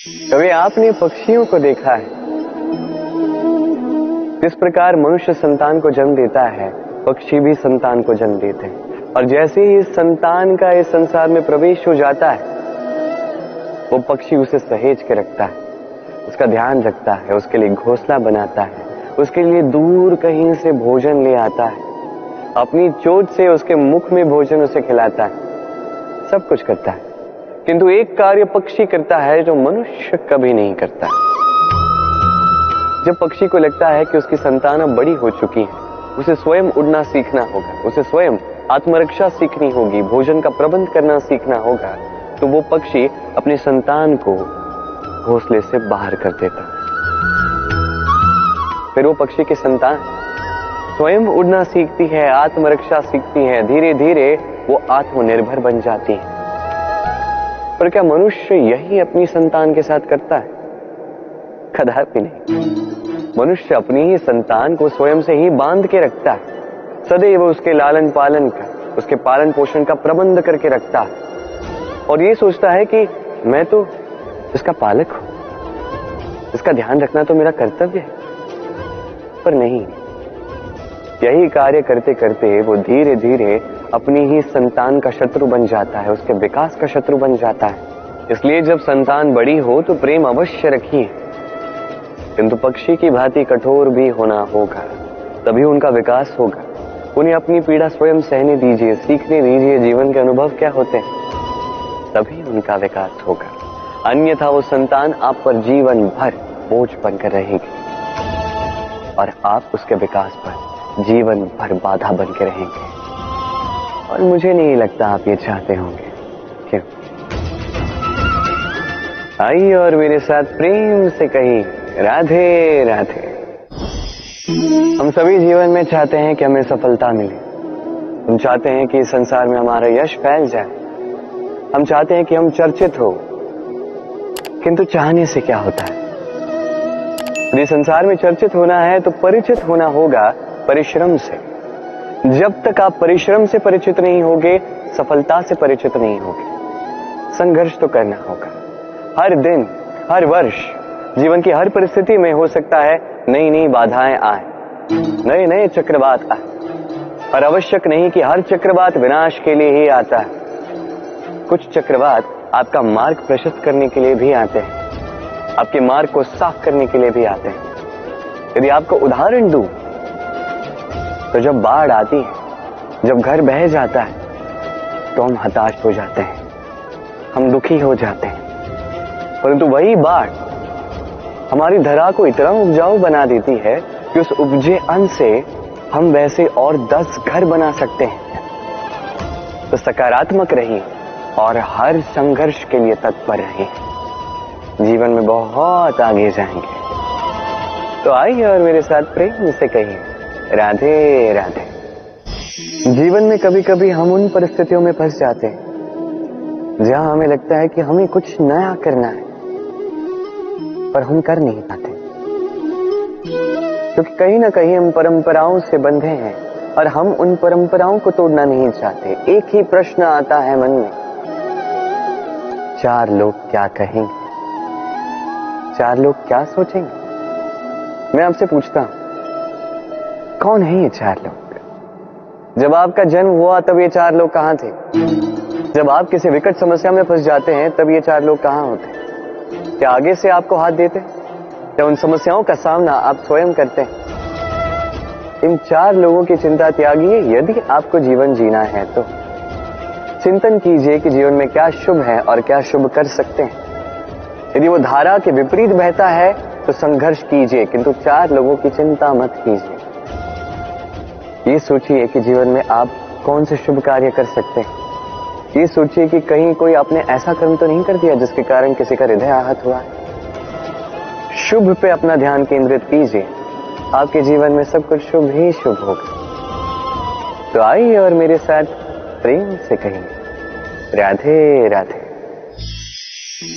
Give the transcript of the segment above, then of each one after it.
कभी आपने पक्षियों को देखा है? किस प्रकार मनुष्य संतान को जन्म देता है, पक्षी भी संतान को जन्म देते हैं। और जैसे ही इस संतान का इस संसार में प्रवेश हो जाता है, वो पक्षी उसे सहेज के रखता है, उसका ध्यान रखता है, उसके लिए घोंसला बनाता है, उसके लिए दूर कहीं से भोजन ले आता है, अपनी चोंच से उसके मुख में भोजन उसे खिलाता है, सब कुछ करता है। किंतु एक कार्य पक्षी करता है जो मनुष्य कभी नहीं करता। जब पक्षी को लगता है कि उसकी संतान अब बड़ी हो चुकी है, उसे स्वयं उड़ना सीखना होगा, उसे स्वयं आत्मरक्षा सीखनी होगी, भोजन का प्रबंध करना सीखना होगा, तो वो पक्षी अपनी संतान को घोंसले से बाहर कर देता। फिर वो पक्षी की संतान स्वयं उड़ना सीखती है, आत्मरक्षा सीखती है, धीरे धीरे वो आत्मनिर्भर बन जाती है। पर क्या मनुष्य यही अपनी संतान के साथ करता है? कदापि नहीं। मनुष्य अपनी ही संतान को स्वयं से ही बांध के रखता है, सदैव उसके लालन पालन का, उसके पालन पोषण का प्रबंध करके रखता है और ये सोचता है कि मैं तो इसका पालक हूं, इसका ध्यान रखना तो मेरा कर्तव्य है। पर नहीं, यही कार्य करते करते वो धीरे धीरे अपनी ही संतान का शत्रु बन जाता है, उसके विकास का शत्रु बन जाता है। इसलिए जब संतान बड़ी हो तो प्रेम अवश्य रखिए, किंतु पक्षी की भांति कठोर भी होना होगा, तभी उनका विकास होगा। उन्हें अपनी पीड़ा स्वयं सहने दीजिए, सीखने दीजिए जीवन के अनुभव क्या होते हैं, तभी उनका विकास होगा। अन्यथा वो संतान आप पर जीवन भर बोझ बनकर रहेगी और आप उसके विकास पर जीवन भर बाधा बन के रहेंगे। और मुझे नहीं लगता आप ये चाहते होंगे। क्यों? आइए और मेरे साथ प्रेम से कहिए, राधे राधे। हम सभी जीवन में चाहते हैं कि हमें सफलता मिले, हम चाहते हैं कि इस संसार में हमारा यश फैल जाए, हम चाहते हैं कि हम चर्चित हो। किंतु चाहने से क्या होता है? यदि संसार में चर्चित होना है तो परिचित होना होगा परिश्रम से। जब तक आप परिश्रम से परिचित नहीं होगे, सफलता से परिचित नहीं होगे। संघर्ष तो करना होगा। हर दिन, हर वर्ष, जीवन की हर परिस्थिति में हो सकता है नई नई बाधाएं आए, नए नए चक्रवात आए। और आवश्यक नहीं कि हर चक्रवात विनाश के लिए ही आता है। कुछ चक्रवात आपका मार्ग प्रशस्त करने के लिए भी आते हैं, आपके मार्ग को साफ करने के लिए भी आते हैं। यदि आपको उदाहरण दूं तो जब बाढ़ आती है, जब घर बह जाता है, तो हम हताश हो जाते हैं, हम दुखी हो जाते हैं। परंतु वही बाढ़ हमारी धरा को इतना उपजाऊ बना देती है कि उस उपजे अन्न से हम वैसे और 10 घर बना सकते हैं। तो सकारात्मक रहिए और हर संघर्ष के लिए तत्पर रहिए, जीवन में बहुत आगे जाएंगे। तो आइए और मेरे साथ प्रेम से कहिए, राधे राधे। जीवन में कभी कभी हम उन परिस्थितियों में फंस जाते हैं जहां हमें लगता है कि हमें कुछ नया करना है, पर हम कर नहीं पाते, क्योंकि कहीं ना कहीं हम परंपराओं से बंधे हैं और हम उन परंपराओं को तोड़ना नहीं चाहते। एक ही प्रश्न आता है मन में, 4 लोग क्या कहेंगे, 4 लोग क्या सोचेंगे। मैं आपसे पूछता हूं, कौन है ये 4 लोग? जब आपका जन्म हुआ तब ये 4 लोग कहां थे? जब आप किसी विकट समस्या में फंस जाते हैं तब ये 4 लोग कहां होते? क्या आगे से आपको हाथ देते? क्या उन समस्याओं का सामना आप स्वयं करते हैं? इन 4 लोगों की चिंता त्यागिए। यदि आपको जीवन जीना है तो चिंतन कीजिए कि जीवन में क्या शुभ है और क्या शुभ कर सकते हैं। यदि वो धारा के विपरीत बहता है तो संघर्ष कीजिए, किंतु 4 लोगों की चिंता मत कीजिए। ये सोचिए कि जीवन में आप कौन से शुभ कार्य कर सकते हैं। ये सोचिए कि कहीं कोई आपने ऐसा कर्म तो नहीं कर दिया जिसके कारण किसी का हृदय आहत हुआ है। शुभ पे अपना ध्यान केंद्रित कीजिए, आपके जीवन में सब कुछ शुभ ही शुभ होगा। तो आइए और मेरे साथ प्रेम से कहिए, राधे राधे।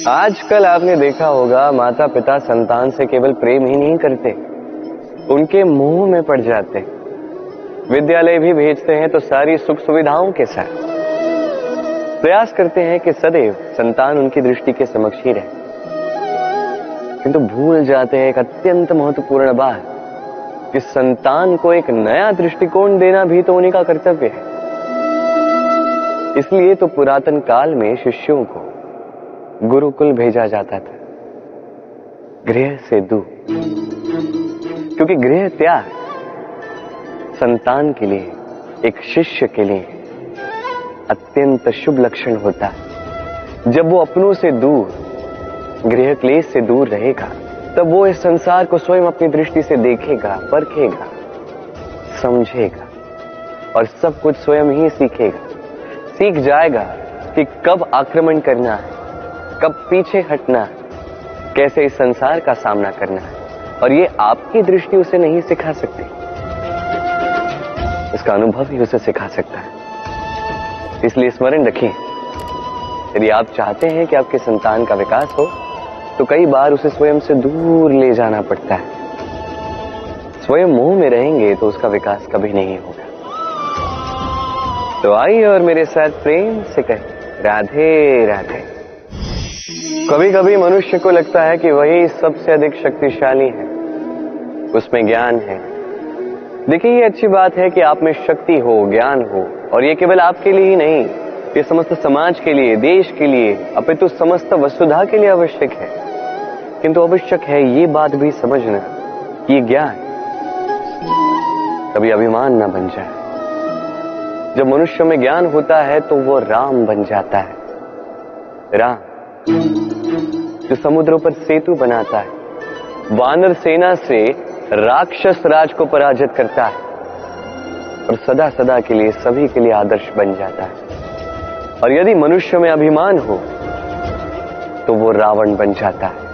आजकल आपने देखा होगा, माता पिता संतान से केवल प्रेम ही नहीं करते, उनके मुंह में पड़ जाते। विद्यालय भी भेजते हैं तो सारी सुख सुविधाओं के साथ। प्रयास करते हैं कि सदैव संतान उनकी दृष्टि के समक्ष ही रहे। किंतु भूल जाते हैं एक अत्यंत महत्वपूर्ण बात कि संतान को एक नया दृष्टिकोण देना भी तो उन्हीं का कर्तव्य है। इसलिए तो पुरातन काल में शिष्यों को गुरुकुल भेजा जाता था, गृह से दूर, क्योंकि गृह त्याग संतान के लिए, एक शिष्य के लिए अत्यंत शुभ लक्षण होता है। जब वो अपनों से दूर, गृह क्लेश से दूर रहेगा, तब वो इस संसार को स्वयं अपनी दृष्टि से देखेगा, परखेगा, समझेगा और सब कुछ स्वयं ही सीखेगा। सीख जाएगा कि कब आक्रमण करना है, कब पीछे हटना है, कैसे इस संसार का सामना करना है। और ये आपकी दृष्टि उसे नहीं सिखा सकती, इसका अनुभव ही उसे सिखा सकता है। इसलिए स्मरण रखें, यदि आप चाहते हैं कि आपके संतान का विकास हो तो कई बार उसे स्वयं से दूर ले जाना पड़ता है। स्वयं मोह में रहेंगे तो उसका विकास कभी नहीं होगा। तो आइए और मेरे साथ प्रेम से कहें राधे राधे। कभी कभी मनुष्य को लगता है कि वही सबसे अधिक शक्तिशाली है, उसमें ज्ञान है। देखिए, ये अच्छी बात है कि आप में शक्ति हो, ज्ञान हो, और ये केवल आपके लिए ही नहीं, ये समस्त समाज के लिए, देश के लिए, अपितु समस्त वसुधा के लिए आवश्यक है। किंतु आवश्यक है ये बात भी समझना कि ये ज्ञान कभी अभिमान न बन जाए। जब मनुष्य में ज्ञान होता है तो वो राम बन जाता है। राम जो समुद्रों पर सेतु बनाता है, वानर सेना से राक्षस राज को पराजित करता है और सदा सदा के लिए सभी के लिए आदर्श बन जाता है। और यदि मनुष्य में अभिमान हो तो वो रावण बन जाता है।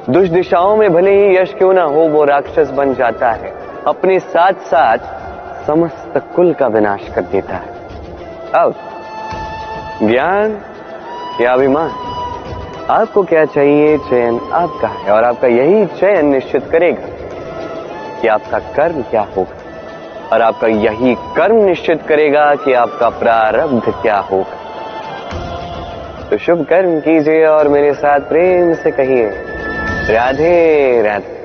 दुष्दिशाओं में भले ही यश क्यों ना हो, वो राक्षस बन जाता है, अपने साथ साथ समस्त कुल का विनाश कर देता है। अब ज्ञान या अभिमान, आपको क्या चाहिए? चयन आपका है, और आपका यही चयन निश्चित करेगा कि आपका कर्म क्या होगा, और आपका यही कर्म निश्चित करेगा कि आपका प्रारब्ध क्या होगा। तो शुभ कर्म कीजिए और मेरे साथ प्रेम से कहिए राधे राधे।